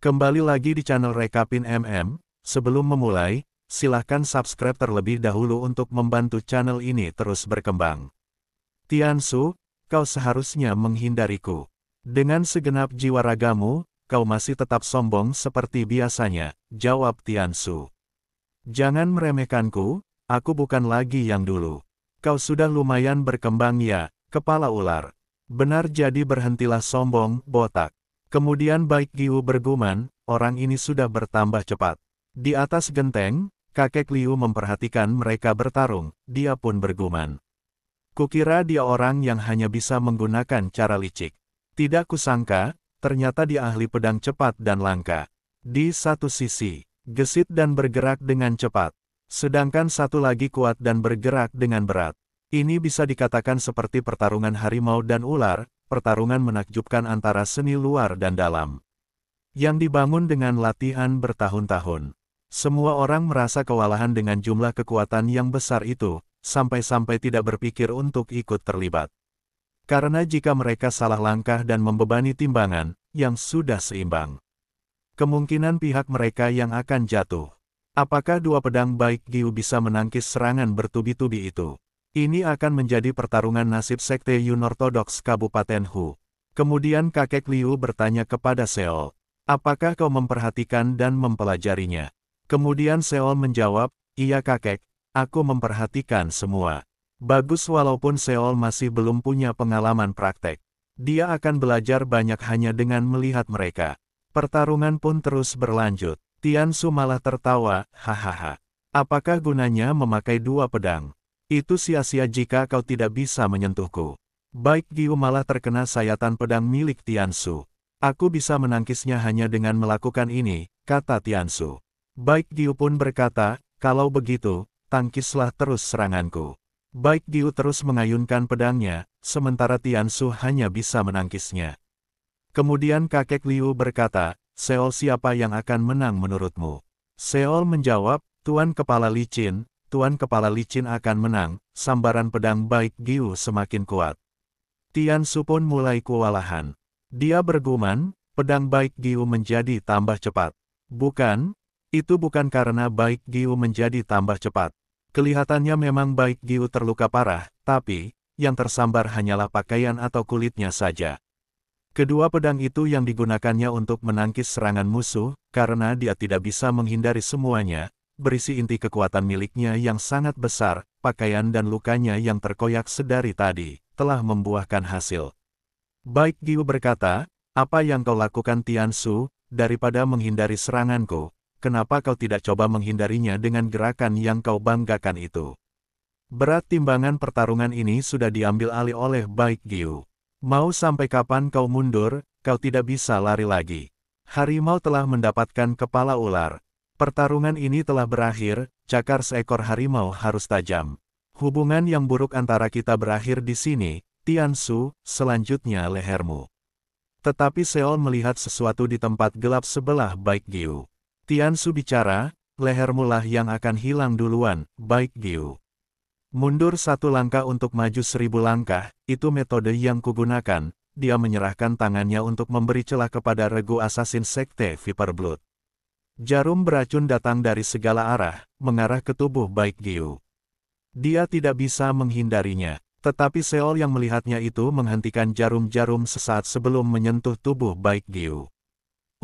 Kembali lagi di channel Rekapin MM. Sebelum memulai, silahkan subscribe terlebih dahulu untuk membantu channel ini terus berkembang. Tiansu, kau seharusnya menghindariku. Dengan segenap jiwa ragamu, kau masih tetap sombong seperti biasanya, jawab Tiansu. Jangan meremehkanku, aku bukan lagi yang dulu. Kau sudah lumayan berkembang ya, kepala ular. Benar, jadi berhentilah sombong, botak. Kemudian Baik Giu bergumam, orang ini sudah bertambah cepat. Di atas genteng, kakek Liu memperhatikan mereka bertarung, dia pun bergumam. Kukira dia orang yang hanya bisa menggunakan cara licik. Tidak kusangka, ternyata dia ahli pedang cepat dan langka. Di satu sisi, gesit dan bergerak dengan cepat. Sedangkan satu lagi kuat dan bergerak dengan berat. Ini bisa dikatakan seperti pertarungan harimau dan ular, pertarungan menakjubkan antara seni luar dan dalam. Yang dibangun dengan latihan bertahun-tahun. Semua orang merasa kewalahan dengan jumlah kekuatan yang besar itu, sampai-sampai tidak berpikir untuk ikut terlibat. Karena jika mereka salah langkah dan membebani timbangan, yang sudah seimbang, kemungkinan pihak mereka yang akan jatuh. Apakah dua pedang Baik Giu bisa menangkis serangan bertubi-tubi itu? Ini akan menjadi pertarungan nasib Sekte Yun Ortodoks Kabupaten Hu. Kemudian kakek Liu bertanya kepada Seol, apakah kau memperhatikan dan mempelajarinya? Kemudian Seol menjawab, iya kakek, aku memperhatikan semua. Bagus, walaupun Seol masih belum punya pengalaman praktek. Dia akan belajar banyak hanya dengan melihat mereka. Pertarungan pun terus berlanjut. Tiansu malah tertawa, hahaha. Apakah gunanya memakai dua pedang? Itu sia-sia jika kau tidak bisa menyentuhku. Baik Giu malah terkena sayatan pedang milik Tiansu. Aku bisa menangkisnya hanya dengan melakukan ini, kata Tiansu. Baik Giu pun berkata, kalau begitu, tangkislah terus seranganku. Baik Giu terus mengayunkan pedangnya, sementara Tiansu hanya bisa menangkisnya. Kemudian kakek Liu berkata, Seol, siapa yang akan menang menurutmu? Seol menjawab, Tuan Kepala Licin. Tuan Kepala Licin akan menang, sambaran pedang Baik Giu semakin kuat. Tiansu pun mulai kewalahan. Dia bergumam, pedang Baik Giu menjadi tambah cepat. Bukan, itu bukan karena Baik Giu menjadi tambah cepat. Kelihatannya memang Baik Giu terluka parah, tapi, yang tersambar hanyalah pakaian atau kulitnya saja. Kedua pedang itu yang digunakannya untuk menangkis serangan musuh, karena dia tidak bisa menghindari semuanya. Berisi inti kekuatan miliknya yang sangat besar, pakaian dan lukanya yang terkoyak sedari tadi, telah membuahkan hasil. Baik Giu berkata, apa yang kau lakukan Tiansu, daripada menghindari seranganku, kenapa kau tidak coba menghindarinya dengan gerakan yang kau banggakan itu? Berat timbangan pertarungan ini sudah diambil alih oleh Baik Giu. Mau sampai kapan kau mundur, kau tidak bisa lari lagi. Harimau telah mendapatkan kepala ular. Pertarungan ini telah berakhir, cakar seekor harimau harus tajam. Hubungan yang buruk antara kita berakhir di sini, Tiansu, selanjutnya lehermu. Tetapi Seol melihat sesuatu di tempat gelap sebelah Baik Giu. Tiansu bicara, lehermu lah yang akan hilang duluan, Baik Giu. Mundur satu langkah untuk maju 1000 langkah, itu metode yang kugunakan. Dia menyerahkan tangannya untuk memberi celah kepada regu asasin Sekte Viper Blood. Jarum beracun datang dari segala arah, mengarah ke tubuh Baik Giu. Dia tidak bisa menghindarinya, tetapi Seol yang melihatnya itu menghentikan jarum-jarum sesaat sebelum menyentuh tubuh Baik Giu.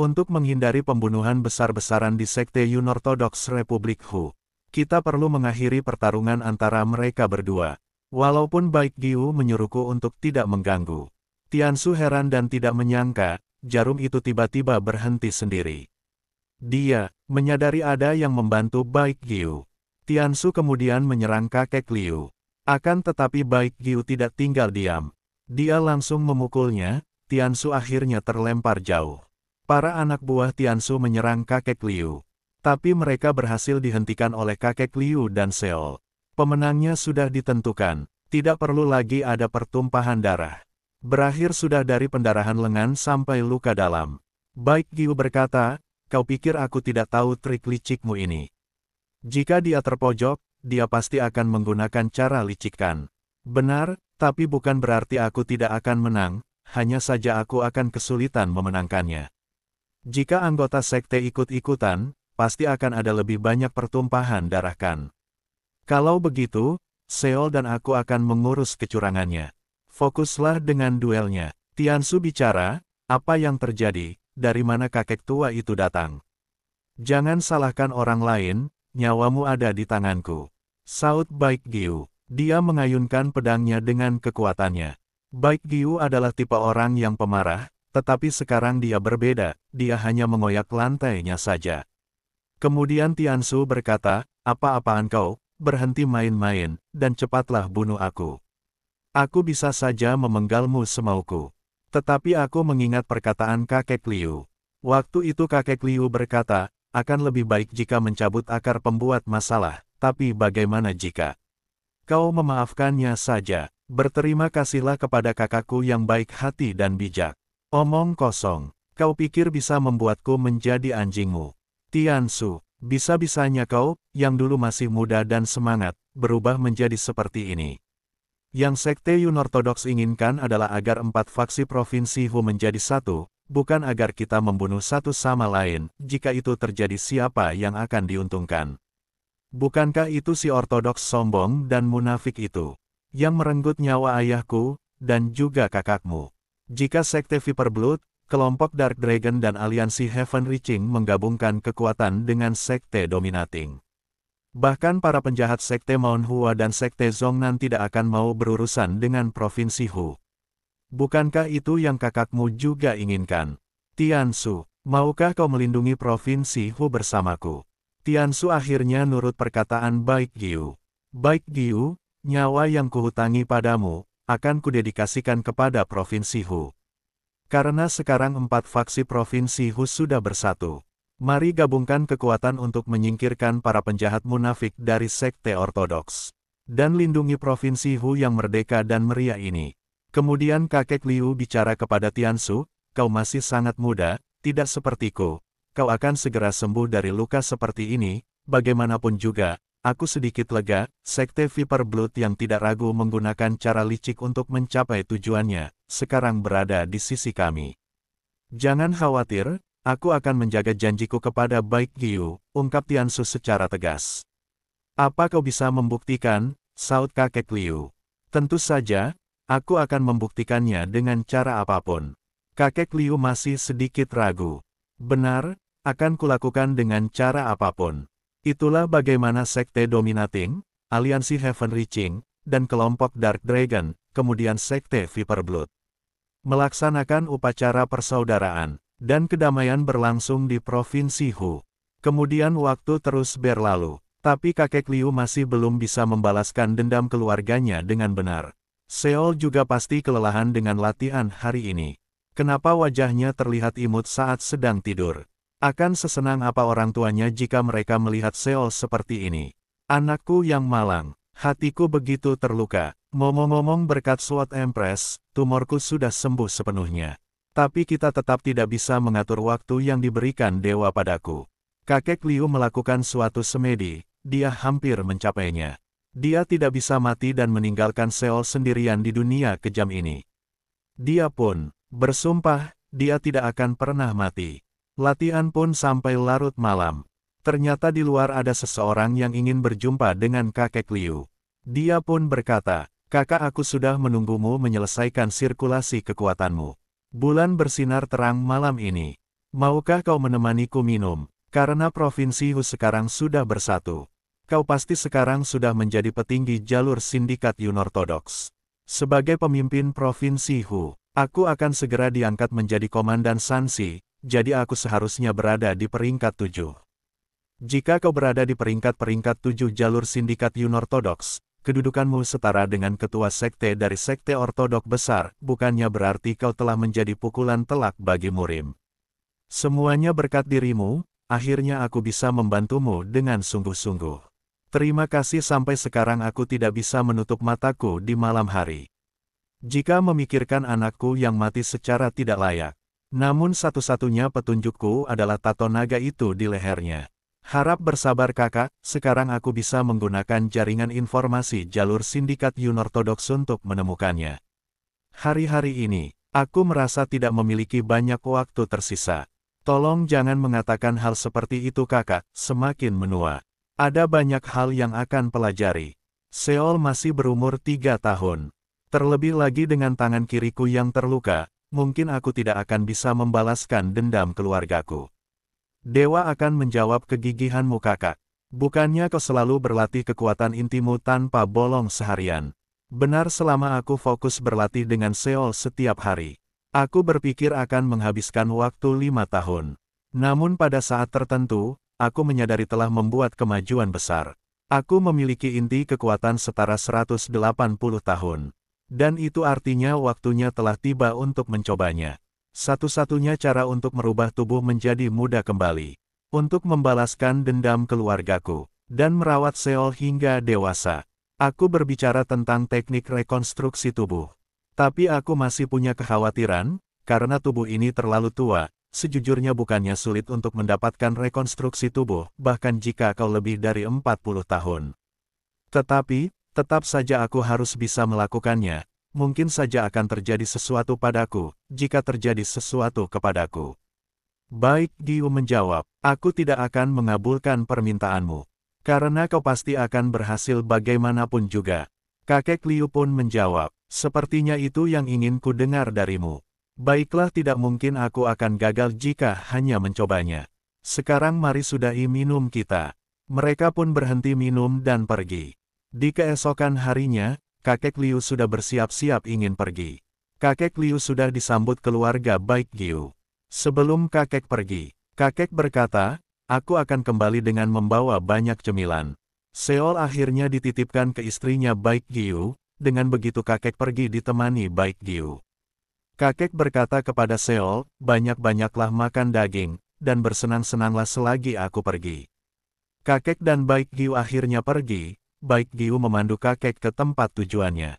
Untuk menghindari pembunuhan besar-besaran di Sekte Yun Ortodoks Republik Hu, kita perlu mengakhiri pertarungan antara mereka berdua. Walaupun Baik Giu menyuruhku untuk tidak mengganggu. Tiansu heran dan tidak menyangka, jarum itu tiba-tiba berhenti sendiri. Dia menyadari ada yang membantu Baik Giu. Tiansu kemudian menyerang kakek Liu. Akan tetapi Baik Giu tidak tinggal diam. Dia langsung memukulnya, Tiansu akhirnya terlempar jauh. Para anak buah Tiansu menyerang kakek Liu. Tapi mereka berhasil dihentikan oleh kakek Liu dan Seol. Pemenangnya sudah ditentukan, tidak perlu lagi ada pertumpahan darah. Berakhir sudah dari pendarahan lengan sampai luka dalam. Baik Giu berkata, kau pikir aku tidak tahu trik licikmu ini? Jika dia terpojok, dia pasti akan menggunakan cara licikkan. Benar, tapi bukan berarti aku tidak akan menang, hanya saja aku akan kesulitan memenangkannya. Jika anggota sekte ikut-ikutan, pasti akan ada lebih banyak pertumpahan darah kan. Kalau begitu, Seol dan aku akan mengurus kecurangannya. Fokuslah dengan duelnya. Tiansu bicara, apa yang terjadi, dari mana kakek tua itu datang? Jangan salahkan orang lain, nyawamu ada di tanganku. Saut Baik Giu. Dia mengayunkan pedangnya dengan kekuatannya. Baik Giu adalah tipe orang yang pemarah, tetapi sekarang dia berbeda, dia hanya mengoyak lantainya saja. Kemudian Tiansu berkata, apa-apaan kau, berhenti main-main, dan cepatlah bunuh aku. Aku bisa saja memenggalmu semauku. Tetapi aku mengingat perkataan kakek Liu. Waktu itu kakek Liu berkata, akan lebih baik jika mencabut akar pembuat masalah, tapi bagaimana jika kau memaafkannya saja? Berterima kasihlah kepada kakakku yang baik hati dan bijak. Omong kosong, kau pikir bisa membuatku menjadi anjingmu? Tiansu, bisa-bisanya kau, yang dulu masih muda dan semangat, berubah menjadi seperti ini. Yang Sekte Yun Ortodoks inginkan adalah agar 4 faksi Provinsi Hu menjadi satu, bukan agar kita membunuh satu sama lain, jika itu terjadi siapa yang akan diuntungkan. Bukankah itu si Ortodoks sombong dan munafik itu, yang merenggut nyawa ayahku, dan juga kakakmu? Jika Sekte Viper Blood, kelompok Dark Dragon dan aliansi Heaven Reaching menggabungkan kekuatan dengan Sekte Dominating. Bahkan para penjahat Sekte Mount Hua dan Sekte Zhongnan tidak akan mau berurusan dengan Provinsi Hu. Bukankah itu yang kakakmu juga inginkan? Tiansu, maukah kau melindungi Provinsi Hu bersamaku? Tiansu akhirnya nurut perkataan Baik Giu. Baik Giu, nyawa yang kuhutangi padamu, akan kudedikasikan kepada Provinsi Hu. Karena sekarang 4 faksi Provinsi Hu sudah bersatu. Mari gabungkan kekuatan untuk menyingkirkan para penjahat munafik dari Sekte Ortodoks. Dan lindungi Provinsi Hu yang merdeka dan meriah ini. Kemudian kakek Liu bicara kepada Tiansu, kau masih sangat muda, tidak sepertiku. Kau akan segera sembuh dari luka seperti ini, bagaimanapun juga. Aku sedikit lega, Sekte Viper Blood yang tidak ragu menggunakan cara licik untuk mencapai tujuannya, sekarang berada di sisi kami. Jangan khawatir, aku akan menjaga janjiku kepada Baik Giu, ungkap Tiansu secara tegas. Apa kau bisa membuktikan, saut kakek Liu? Tentu saja, aku akan membuktikannya dengan cara apapun. Kakek Liu masih sedikit ragu. Benar, akan kulakukan dengan cara apapun. Itulah bagaimana Sekte Dominating, aliansi Heaven Reaching, dan kelompok Dark Dragon, kemudian Sekte Viper Blood, melaksanakan upacara persaudaraan, dan kedamaian berlangsung di Provinsi Hu. Kemudian waktu terus berlalu, tapi kakek Liu masih belum bisa membalaskan dendam keluarganya dengan benar. Seol juga pasti kelelahan dengan latihan hari ini. Kenapa wajahnya terlihat imut saat sedang tidur? Akan sesenang apa orang tuanya jika mereka melihat Seol seperti ini? Anakku yang malang, hatiku begitu terluka. Ngomong-ngomong berkat SWOT Empress, tumorku sudah sembuh sepenuhnya. Tapi kita tetap tidak bisa mengatur waktu yang diberikan dewa padaku. Kakek Liu melakukan suatu semedi, dia hampir mencapainya. Dia tidak bisa mati dan meninggalkan Seol sendirian di dunia kejam ini. Dia pun bersumpah, dia tidak akan pernah mati. Latihan pun sampai larut malam. Ternyata di luar ada seseorang yang ingin berjumpa dengan kakek Liu. Dia pun berkata, kakak aku sudah menunggumu menyelesaikan sirkulasi kekuatanmu. Bulan bersinar terang malam ini. Maukah kau menemaniku minum? Karena Provinsi Hu sekarang sudah bersatu. Kau pasti sekarang sudah menjadi petinggi jalur sindikat Yun Ortodoks. Sebagai pemimpin Provinsi Hu, aku akan segera diangkat menjadi komandan Sansi. Jadi aku seharusnya berada di peringkat 7. Jika kau berada di peringkat 7 jalur sindikat Yun Ortodoks, kedudukanmu setara dengan ketua sekte dari sekte ortodok besar, bukannya berarti kau telah menjadi pukulan telak bagi murim. Semuanya berkat dirimu, akhirnya aku bisa membantumu dengan sungguh-sungguh. Terima kasih sampai sekarang aku tidak bisa menutup mataku di malam hari. Jika memikirkan anakku yang mati secara tidak layak. Namun satu-satunya petunjukku adalah tato naga itu di lehernya. Harap bersabar kakak, sekarang aku bisa menggunakan jaringan informasi jalur sindikat Yun Ortodoks untuk menemukannya. Hari-hari ini, aku merasa tidak memiliki banyak waktu tersisa. Tolong jangan mengatakan hal seperti itu kakak, semakin menua. Ada banyak hal yang akan pelajari. Seol masih berumur 3 tahun. Terlebih lagi dengan tangan kiriku yang terluka, mungkin aku tidak akan bisa membalaskan dendam keluargaku. Dewa akan menjawab kegigihanmu kakak. Bukannya kau selalu berlatih kekuatan intimu tanpa bolong seharian. Benar selama aku fokus berlatih dengan Seol setiap hari. Aku berpikir akan menghabiskan waktu 5 tahun. Namun pada saat tertentu, aku menyadari telah membuat kemajuan besar. Aku memiliki inti kekuatan setara 180 tahun. Dan itu artinya waktunya telah tiba untuk mencobanya. Satu-satunya cara untuk merubah tubuh menjadi muda kembali. Untuk membalaskan dendam keluargaku. Dan merawat Seol hingga dewasa. Aku berbicara tentang teknik rekonstruksi tubuh. Tapi aku masih punya kekhawatiran, karena tubuh ini terlalu tua, sejujurnya bukannya sulit untuk mendapatkan rekonstruksi tubuh, bahkan jika kau lebih dari 40 tahun. Tetapi, tetap saja aku harus bisa melakukannya, mungkin saja akan terjadi sesuatu padaku, jika terjadi sesuatu kepadaku. Baik, Giu menjawab, aku tidak akan mengabulkan permintaanmu. Karena kau pasti akan berhasil bagaimanapun juga. Kakek Liu pun menjawab. Sepertinya itu yang ingin ku dengar darimu. Baiklah, tidak mungkin aku akan gagal jika hanya mencobanya. Sekarang mari sudahi minum kita. Mereka pun berhenti minum dan pergi. Di keesokan harinya, kakek Liu sudah bersiap-siap ingin pergi. Kakek Liu sudah disambut keluarga baik Giu. Sebelum kakek pergi, kakek berkata, aku akan kembali dengan membawa banyak cemilan. Seol akhirnya dititipkan ke istrinya baik Giu. Dengan begitu kakek pergi ditemani baik Giu. Kakek berkata kepada Seol, banyak-banyaklah makan daging, dan bersenang-senanglah selagi aku pergi. Kakek dan baik Giu akhirnya pergi, baik Giu memandu kakek ke tempat tujuannya.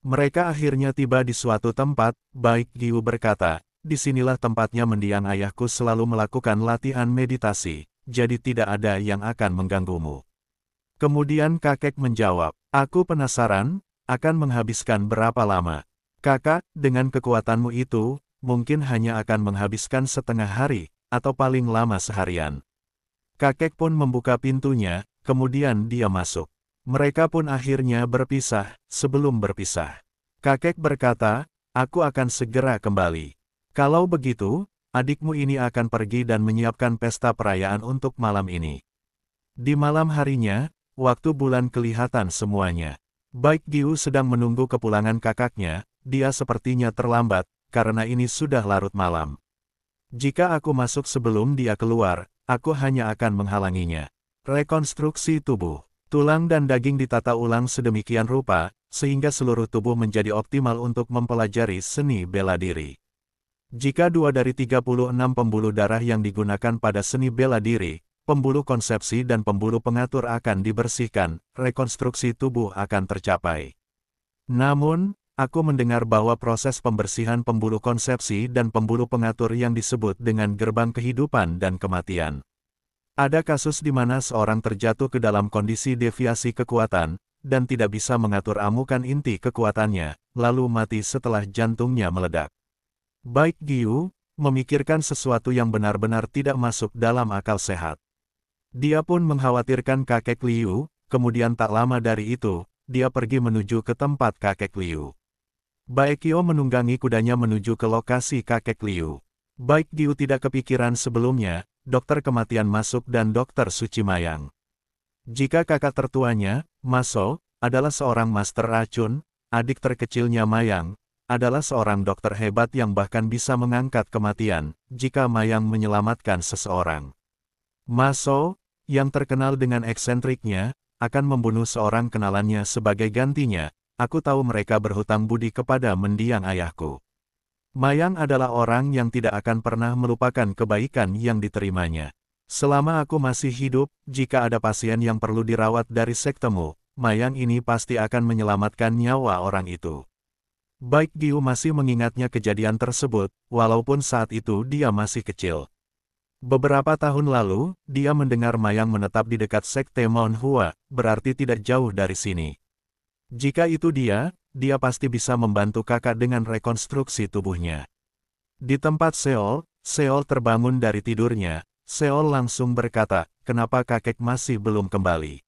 Mereka akhirnya tiba di suatu tempat, baik Giu berkata, disinilah tempatnya mendiang ayahku selalu melakukan latihan meditasi, jadi tidak ada yang akan mengganggumu. Kemudian kakek menjawab, aku penasaran, akan menghabiskan berapa lama? Kakak, dengan kekuatanmu itu, mungkin hanya akan menghabiskan setengah hari, atau paling lama seharian. Kakek pun membuka pintunya, kemudian dia masuk. Mereka pun akhirnya berpisah, sebelum berpisah. Kakek berkata, aku akan segera kembali. Kalau begitu, adikmu ini akan pergi dan menyiapkan pesta perayaan untuk malam ini. Di malam harinya, waktu bulan kelihatan semuanya. Baik Giu sedang menunggu kepulangan kakaknya, dia sepertinya terlambat, karena ini sudah larut malam. Jika aku masuk sebelum dia keluar, aku hanya akan menghalanginya. Rekonstruksi tubuh. Tulang dan daging ditata ulang sedemikian rupa, sehingga seluruh tubuh menjadi optimal untuk mempelajari seni bela diri. Jika 2 dari 36 pembuluh darah yang digunakan pada seni bela diri, pembuluh konsepsi dan pembuluh pengatur akan dibersihkan, rekonstruksi tubuh akan tercapai. Namun, aku mendengar bahwa proses pembersihan pembuluh konsepsi dan pembuluh pengatur yang disebut dengan gerbang kehidupan dan kematian. Ada kasus di mana seorang terjatuh ke dalam kondisi deviasi kekuatan, dan tidak bisa mengatur amukan inti kekuatannya, lalu mati setelah jantungnya meledak. Baik Giu, memikirkan sesuatu yang benar-benar tidak masuk dalam akal sehat. Dia pun mengkhawatirkan kakek Liu, kemudian tak lama dari itu, dia pergi menuju ke tempat kakek Liu. Baek Giu menunggangi kudanya menuju ke lokasi kakek Liu. Baik Giu tidak kepikiran sebelumnya, dokter kematian masuk dan dokter suci Mayang. Jika kakak tertuanya, Maso, adalah seorang master racun, adik terkecilnya Mayang, adalah seorang dokter hebat yang bahkan bisa mengangkat kematian, jika Mayang menyelamatkan seseorang. Maso, yang terkenal dengan eksentriknya, akan membunuh seorang kenalannya sebagai gantinya. Aku tahu mereka berhutang budi kepada mendiang ayahku. Mayang adalah orang yang tidak akan pernah melupakan kebaikan yang diterimanya. Selama aku masih hidup, jika ada pasien yang perlu dirawat dari sektemu, Mayang ini pasti akan menyelamatkan nyawa orang itu. Baik Giu masih mengingatnya kejadian tersebut, walaupun saat itu dia masih kecil. Beberapa tahun lalu, dia mendengar Mayang menetap di dekat sekte Mount Hua, berarti tidak jauh dari sini. Jika itu dia pasti bisa membantu kakak dengan rekonstruksi tubuhnya. Di tempat Seol, Seol terbangun dari tidurnya. Seol langsung berkata, kenapa kakek masih belum kembali?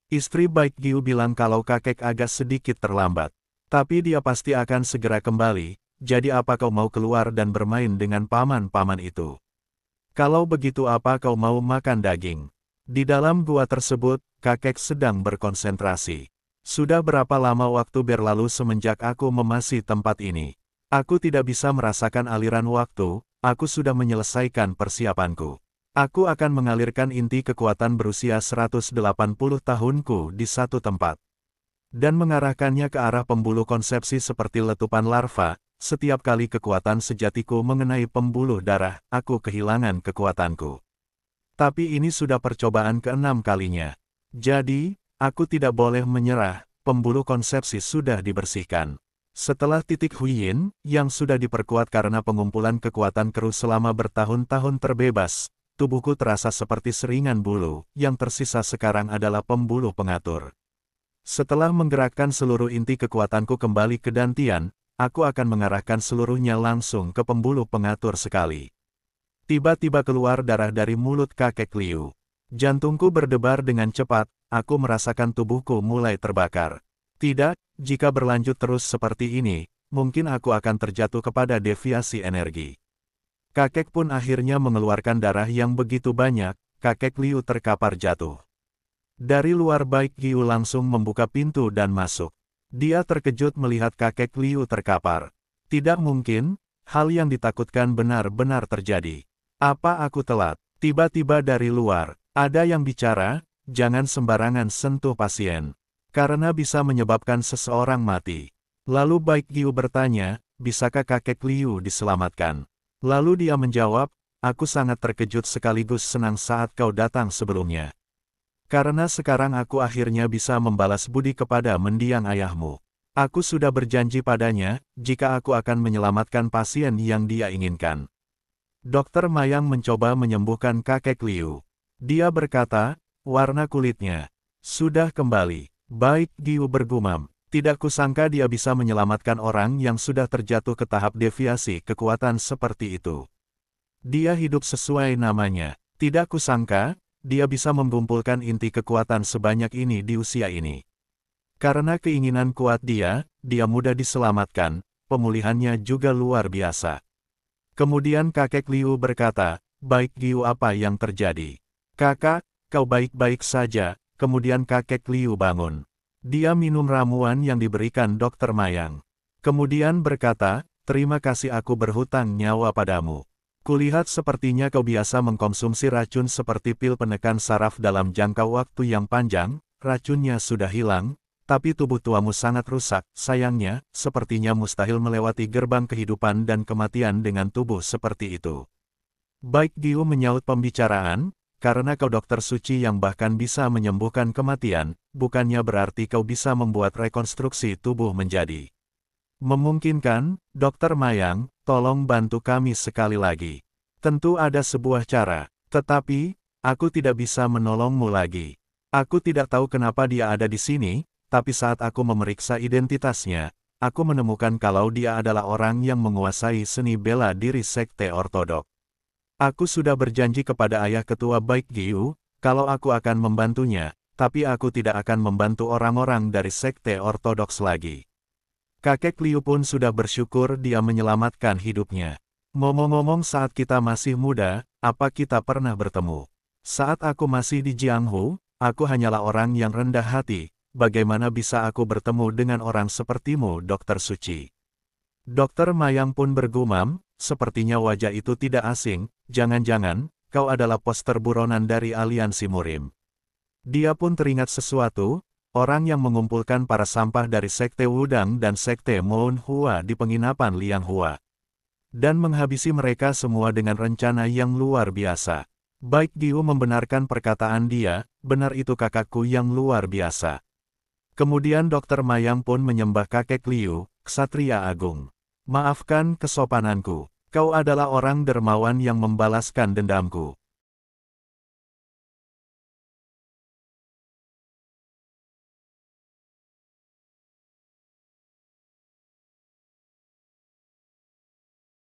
Istri Baik Giu bilang kalau kakek agak sedikit terlambat. Tapi dia pasti akan segera kembali, jadi apa kau mau keluar dan bermain dengan paman-paman itu? Kalau begitu apa kau mau makan daging? Di dalam gua tersebut, kakek sedang berkonsentrasi. Sudah berapa lama waktu berlalu semenjak aku memasuki tempat ini? Aku tidak bisa merasakan aliran waktu, aku sudah menyelesaikan persiapanku. Aku akan mengalirkan inti kekuatan berusia 180 tahunku di satu tempat. Dan mengarahkannya ke arah pembuluh konsepsi seperti letupan larva. Setiap kali kekuatan sejatiku mengenai pembuluh darah, aku kehilangan kekuatanku. Tapi ini sudah percobaan ke-6 kalinya. Jadi, aku tidak boleh menyerah, pembuluh konsepsi sudah dibersihkan. Setelah titik Huiyin, yang sudah diperkuat karena pengumpulan kekuatan keruh selama bertahun-tahun terbebas, tubuhku terasa seperti seringan bulu, yang tersisa sekarang adalah pembuluh pengatur. Setelah menggerakkan seluruh inti kekuatanku kembali ke dantian, aku akan mengarahkan seluruhnya langsung ke pembuluh pengatur sekali. Tiba-tiba keluar darah dari mulut kakek Liu. Jantungku berdebar dengan cepat, aku merasakan tubuhku mulai terbakar. Tidak, jika berlanjut terus seperti ini, mungkin aku akan terjatuh kepada deviasi energi. Kakek pun akhirnya mengeluarkan darah yang begitu banyak, kakek Liu terkapar jatuh. Dari luar Baik Giu langsung membuka pintu dan masuk. Dia terkejut melihat kakek Liu terkapar. Tidak mungkin, hal yang ditakutkan benar-benar terjadi. Apa aku telat? Tiba-tiba dari luar, ada yang bicara, jangan sembarangan sentuh pasien. Karena bisa menyebabkan seseorang mati. Lalu Baik Giu bertanya, bisakah kakek Liu diselamatkan? Lalu dia menjawab, aku sangat terkejut sekaligus senang saat kau datang sebelumnya. Karena sekarang aku akhirnya bisa membalas budi kepada mendiang ayahmu. Aku sudah berjanji padanya, jika aku akan menyelamatkan pasien yang dia inginkan. Dokter Mayang mencoba menyembuhkan kakek Liu. Dia berkata, warna kulitnya sudah kembali. Baik Giu bergumam, tidak kusangka dia bisa menyelamatkan orang yang sudah terjatuh ke tahap deviasi kekuatan seperti itu. Dia hidup sesuai namanya. Tidak kusangka, dia bisa mengumpulkan inti kekuatan sebanyak ini di usia ini. Karena keinginan kuat dia mudah diselamatkan, pemulihannya juga luar biasa. Kemudian kakek Liu berkata, Baik Giu apa yang terjadi? Kakak, kau baik-baik saja. Kemudian kakek Liu bangun. Dia minum ramuan yang diberikan dokter Mayang. Kemudian berkata, terima kasih aku berhutang nyawa padamu. Kulihat sepertinya kau biasa mengkonsumsi racun seperti pil penekan saraf dalam jangka waktu yang panjang, racunnya sudah hilang, tapi tubuh tuamu sangat rusak, sayangnya, sepertinya mustahil melewati gerbang kehidupan dan kematian dengan tubuh seperti itu. Baik Giu menyaut pembicaraan, karena kau dokter suci yang bahkan bisa menyembuhkan kematian, bukannya berarti kau bisa membuat rekonstruksi tubuh menjadi memungkinkan. Dokter Mayang, tolong bantu kami sekali lagi. Tentu ada sebuah cara, tetapi, aku tidak bisa menolongmu lagi. Aku tidak tahu kenapa dia ada di sini, tapi saat aku memeriksa identitasnya, aku menemukan kalau dia adalah orang yang menguasai seni bela diri sekte ortodok. Aku sudah berjanji kepada ayah ketua Baik Giu, kalau aku akan membantunya, tapi aku tidak akan membantu orang-orang dari sekte ortodoks lagi. Kakek Liu pun sudah bersyukur dia menyelamatkan hidupnya. Ngomong-ngomong saat kita masih muda, apa kita pernah bertemu? Saat aku masih di Jianghu, aku hanyalah orang yang rendah hati, bagaimana bisa aku bertemu dengan orang sepertimu dokter suci? Dokter Mayang pun bergumam, sepertinya wajah itu tidak asing, jangan-jangan, kau adalah poster buronan dari aliansi Murim. Dia pun teringat sesuatu, orang yang mengumpulkan para sampah dari sekte Wudang dan sekte Moon Hua di penginapan Liang Hua. Dan menghabisi mereka semua dengan rencana yang luar biasa. Baik Giu membenarkan perkataan dia, benar itu kakakku yang luar biasa. Kemudian Dokter Mayang pun menyembah kakek Liu, Ksatria Agung. Maafkan kesopananku, kau adalah orang dermawan yang membalaskan dendamku.